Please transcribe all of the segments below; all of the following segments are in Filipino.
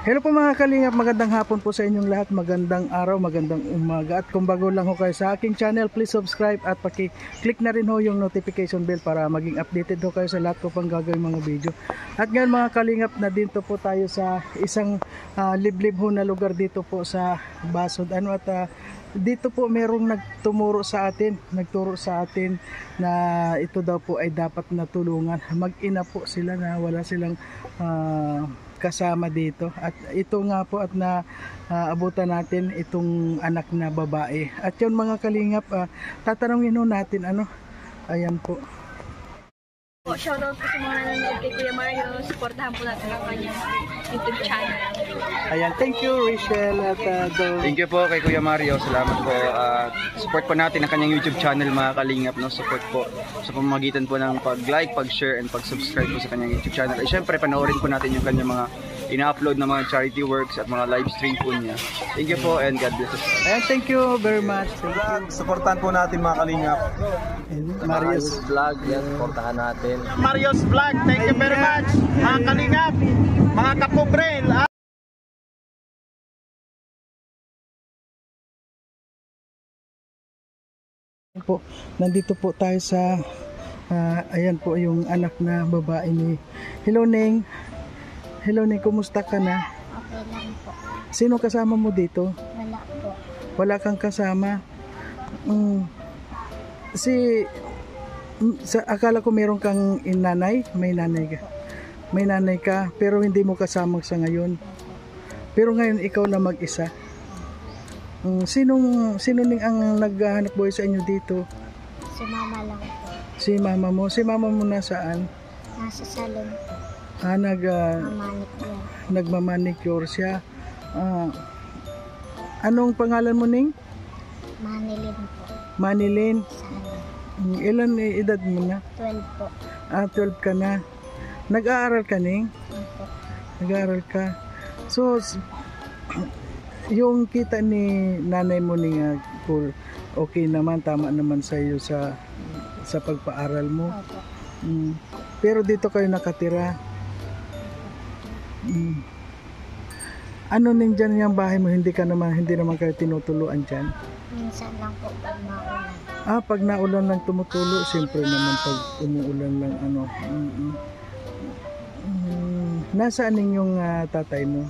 Hello po mga kalingap, magandang hapon po sa inyong lahat, magandang araw, magandang umaga. At kung bago lang ho kayo sa aking channel, please subscribe at paki-click na rin ho yung notification bell para maging updated ho kayo sa lahat ko pang gagawin mga video. At ngayon mga kalingap, na dito po tayo sa isang liblib ho na lugar dito po sa Basod. Dito po merong nagturo sa atin na ito daw po ay dapat na tulungan. Mag-ina po sila na wala silang kasama dito, at ito nga po at abutan natin itong anak na babae. At yun mga kalingap, tatanungin ho natin ayan po. Shoutout po sa mga nanonood kay Kuya Mario. Supportahan po natin ang kanyang YouTube channel. Ayan, thank you Rachel at Thank you po kay Kuya Mario. Salamat po. Support po natin ang kanyang YouTube channel mga kalingap, no? Support po sa pamamagitan po ng pag-like, pag-share and pag-subscribe po sa kanyang YouTube channel. At syempre panoorin po natin yung kanyang mga ina-upload na mga charity works at mga live stream po niya. Thank you po and God bless us. Ayan, thank you very much. Supportan po natin mga kalingap. Marius Vlog, yan, supportahan natin. Marius Vlog, thank you very much. Mga kalingap, mga kapobrel. Po, nandito po tayo sa ayan po yung anak na babae ni Hello Neng. Hello Neng, kumusta ka na? Okay lang po. Sino kasama mo dito? Wala po. Wala kang kasama? Akala ko meron kang nanay. May nanay ka. May nanay ka, pero hindi mo kasama sa ngayon. Pero ngayon ikaw na mag-isa. Sino ning ang naghahanap buhay sa inyo dito? Si mama lang po. Si mama mo. Si mama mo nasaan? Nasa salon po. Mamanicure. Nagmamanicure siya. Anong pangalan mo ning? Manilin po. Manilin. Sana. Ilan edad mo na? 12 po. 12 ka na. Nag-aaral ka ning? Opo. Nag-aaral ka. So, yung kita ni nanay mo ning okay naman, tama naman sa iyo sa pagpaaral mo. Opo. Pero dito kayo nakatira. Ano ning dyan yung bahay mo? Hindi naman kayo tinutuluan dyan? Minsan lang po pag maulan. Pag naulan lang tumutulo. Siyempre naman pag umuulan lang Nasaan yung tatay mo?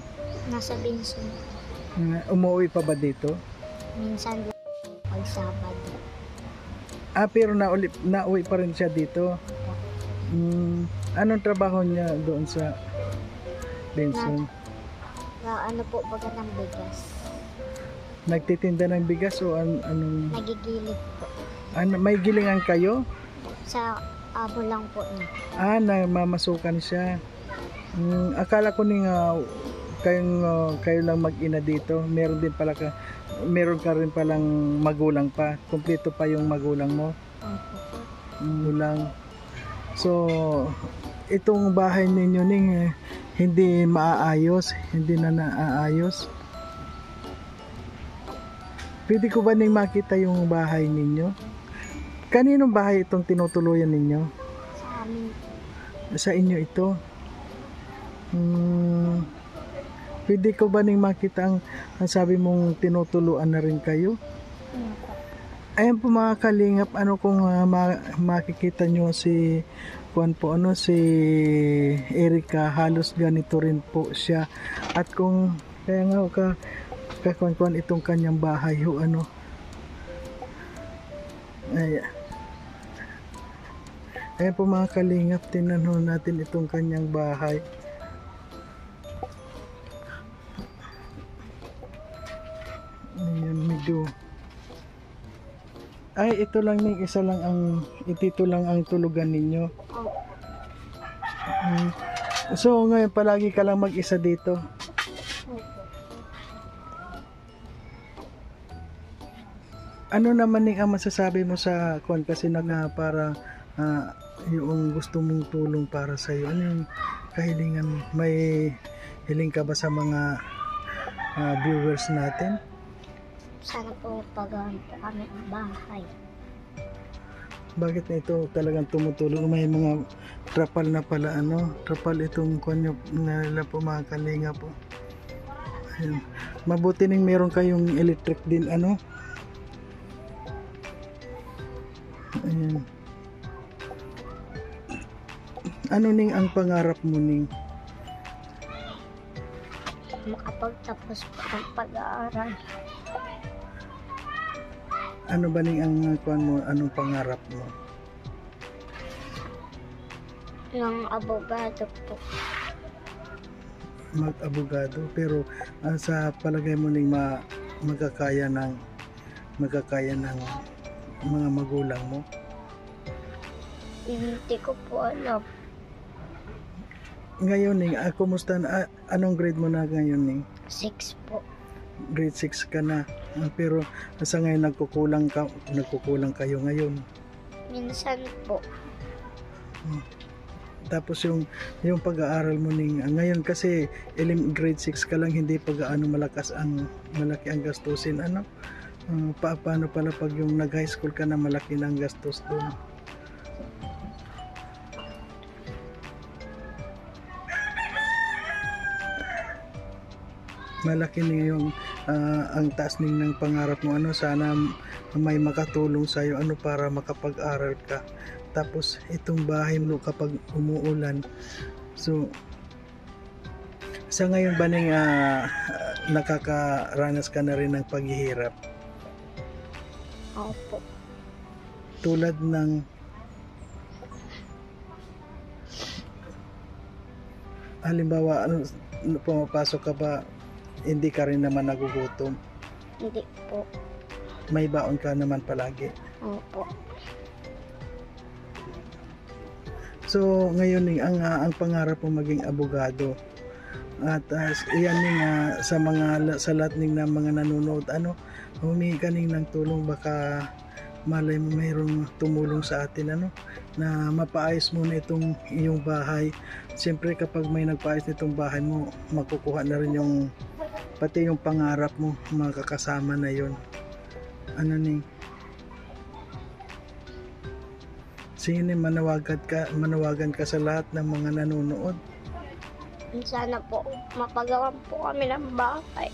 Nasa Binson. Umuwi pa ba dito? Minsan pag Sabado. Pero nauwi pa rin siya dito. Anong trabaho niya doon sa Benson? Ano po baga ng bigas. Nagtitinda ng bigas o anong? Nagigilid po. May gilingan kayo? Sa abo lang po niya. Namamasukan siya. Akala ko kayo lang mag-ina dito. Meron ka rin palang magulang pa. Kompleto pa yung magulang mo. Magulang. So, itong bahay ninyo hindi maaayos, hindi na naaayos. Pwede ko ba makita yung bahay ninyo? Kaninong bahay itong tinutuluyan ninyo? Sa amin. Sa inyo ito. Pwede ko ba makita ang sabi mong tinutuluan na rin kayo? Ayan po mga kalingap, kung makikita nyo si Erica, halos ganito rin po siya. At kung kaya nga kakuan itong kanyang bahay ayan po mga kalingap, tingnan natin itong kanyang bahay. Ayan, medyo ito lang ito lang ang tulugan ninyo. So ngayon palagi ka lang mag-isa dito. Ano naman ang masasabi mo sa kasi para yung gusto mong tulong para sa iyo? Ano yung kahilingan? May hiling ka ba sa mga viewers natin? Sana po pagawan po kami ng bahay. Bakit na ito talagang tumutulong? May mga trapal na pala, trapal itong konyo nila po mga kalinga po. Ayan. Mabuti ning meron kayong electric din ano. Ayan. Ano ning ang pangarap mo ning? Makapagtapos po ng pag-aaral. Ano ba ning ang kuan mo? Anong pangarap mo? Ng abogado po. Mag-abogado, pero sa palagay mo ning magkakaya ng mga magulang mo? Hindi ko po alam. Ngayon ning kumusta na anong grade mo na ngayon ning? 6 po. Grade 6 ka na. Pero sa ngayon nagkukulang kayo ngayon. Minsan po. Tapos yung pag-aaral mo ning ngayon kasi grade 6 ka lang, hindi pa gaano malaki ang gastusin ano. Paano pala pag yung nag-high school ka na malaki na ang gastos doon? Malaki na yung ang taas ng pangarap mo ano, sana may makatulong sa iyo ano para makapag-aral ka. Tapos itong bahay mo kapag umuulan, so sa ngayon ba ning nakakaranas ka na rin ng paghihirap? Opo. Tulad ng halimbawa pumapasok ka ba, hindi ka rin naman nagugutom? Hindi po. May baon ka naman palagi? Opo. So ngayon ang pangarap mo maging abogado. At iyan sa lahat ng mga nanonood ano, humingi ka ng tulong, baka malay mo mayroong tumulong sa atin ano, na mapaayos mo na itong iyong bahay. Siyempre kapag may nagpaayos nitong bahay mo, makukuha na rin yung pati yung pangarap mo, makakasama na yon. Ano ning sige, manawagan ka sa lahat ng mga nanonood. Sana po mapagawan po kami ng bahay.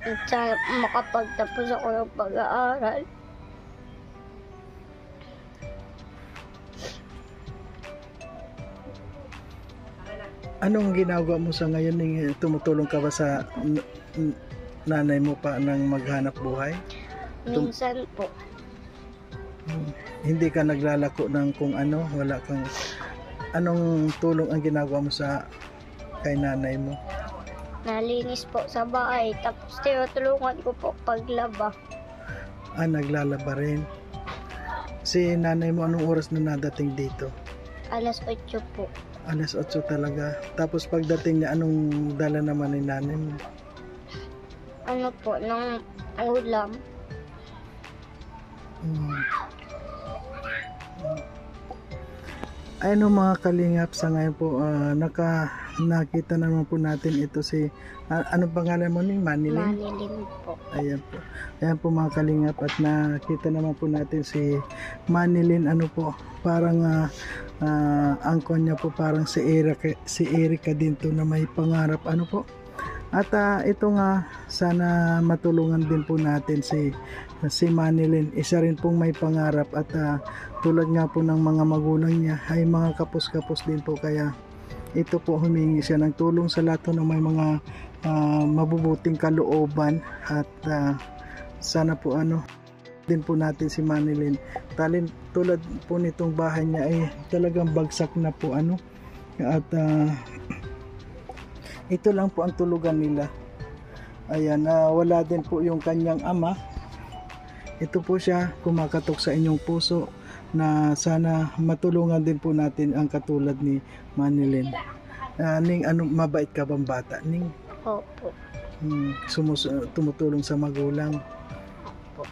At sana makapagtapos ako ng pag-aaral. Anong ginagawa mo sa ngayon? Tumutulong ka ba sa nanay mo pa ng maghanap buhay? Minsan po. Hindi ka naglalako ng kung ano, wala kang anong tulong ang ginagawa mo sa kay nanay mo? Nalinis po sa bahay, tapos tinutulungan ko po paglaba. Naglalaba rin. Si nanay mo anong oras na nadating dito? Alas 8 po. Alas 8 talaga. Tapos pagdating niya, anong dala naman ni nanay mo? Ano po, ng ulam. Ayun mga kalingap, sa ngayon po nakita naman po natin ito si anong pangalan mo ni Manilin? Manilin po. Ayan po mga kalingap, at nakita naman po natin si Manilin, ano po, parang ang kanya po parang si Erica din to na may pangarap ano po. At ito nga, sana matulungan din po natin si Manilin. Isa rin pong may pangarap, at tulad nga po ng mga magulang niya ay mga kapos-kapos din po, kaya ito po humingi siya ng tulong sa lahat ng may mga mabubuting kalooban, at sana po din po natin si Manilin. Tulad po nitong bahay niya ay talagang bagsak na po at ito lang po ang tulugan nila. Ayan, wala din po yung kanyang ama. Ito po siya, kumakatok sa inyong puso na sana matulungan din po natin ang katulad ni Manilin. Ning, mabait ka bang bata, Ning? Opo. Tumutulong sa magulang. Opo.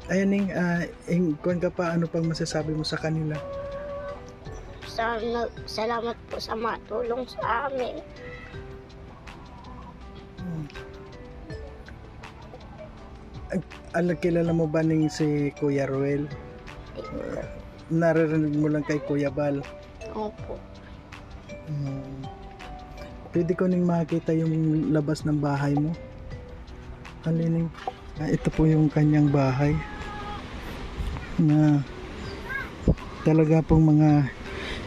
Ayan, Ning, kung ka pa, ano pang masasabi mo sa kanila? Salamat po sa matulong sa amin. Kilala mo ba ning si Kuya Ruel? Naririnig mo lang kay Kuya Bal? Opo. Pwede ko ning makita yung labas ng bahay mo. Alining. Ito po yung kanyang bahay. Na talaga pong mga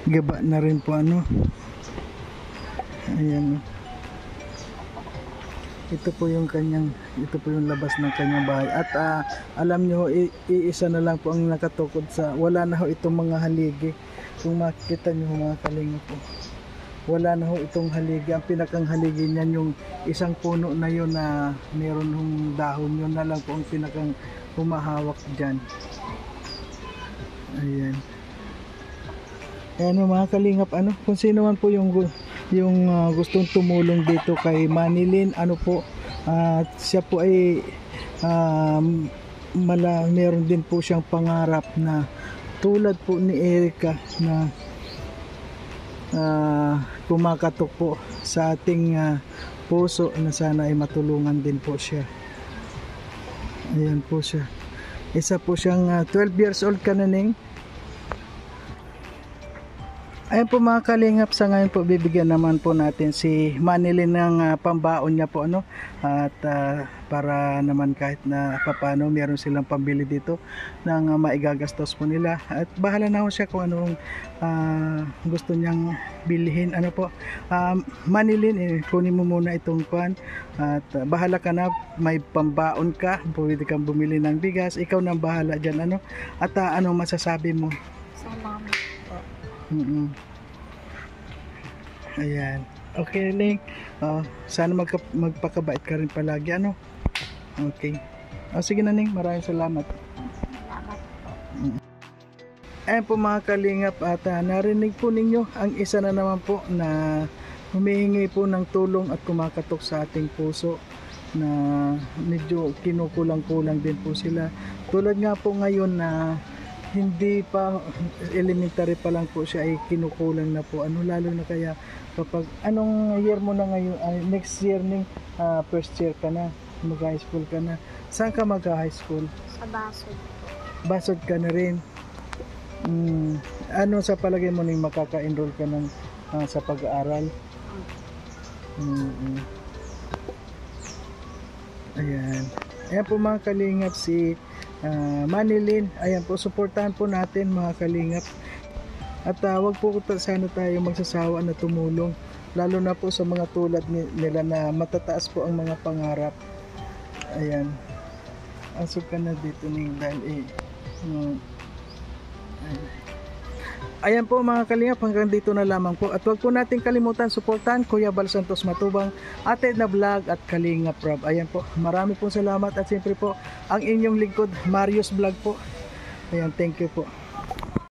gaba na rin po ano. Ayan. Ito po yung labas ng kanyang bahay. At alam nyo, iisa na lang po ang nakatukod sa, wala na ho itong mga haligi. Kung makikita nyo mga kalinga po, wala na ho itong haligi. Ang pinakang haligi niyan yung isang puno na yun na meron hong dahon, yun na lang po ang pinakang humahawak dyan. Ayan. Ayan mga kalingap, ano, kung sino man po yung gustong tumulong dito kay Manilyn, ano po, siya po ay meron din po siyang pangarap na tulad po ni Erica na kumakatok po sa ating puso na sana ay matulungan din po siya. Ayan po siya. Isa po siyang 12 years old ka na, Ning. Ayan po mga kalingap, sa ngayon po bibigyan naman po natin si Manilyn ng pambaon niya po, ano, at para naman kahit na papano meron silang pambili dito ng maigagastos po nila, at bahala na ho siya kung anong gusto niyang bilhin, ano po. Manilyn, kunin mo muna itong kwan at bahala ka na, may pambaon ka, pwede kang bumili ng bigas, ikaw nang bahala dyan, ano, at anong masasabi mo? Salamat. Ayan. Okay, Ling. Sana magpakabait ka rin palagi, ano? Okay. Sige na, Ning. Maraming salamat. Salamat po. Ayan po mga kalingap, at narinig po ninyo ang isa na naman po na humihingi po ng tulong at kumakatok sa ating puso, na medyo kinukulang-kulang din po sila. Tulad nga po ngayon na hindi pa elementary pa lang po siya ay kinukulang na po, ano, lalo na kaya kapag anong year mo na ngayon, next year, Ning, first year ka na, mag high school ka na. Saan ka mag high school? Sa Basod. Basod ka na rin. Ano sa palagay mo, Ning, makaka-enroll ka ng sa pag-aaral? Ayan po mga kalingap, si Manilyn. Ayan po, suportahan po natin mga kalingap, at wag po sana tayo magsasawa na tumulong, lalo na po sa mga tulad nila na matataas po ang mga pangarap. Ayan, asok ka na dito, Ning, dahil ayan po mga kalingap, hanggang dito na lamang po, at wag po natin kalimutan suportahan Kuya Bal Santos Matubang, Ate na Vlog at Kalingap Rob. Ayan po, marami pong salamat, at siyempre po ang inyong lingkod, Marius Vlog po. Ayan, thank you po.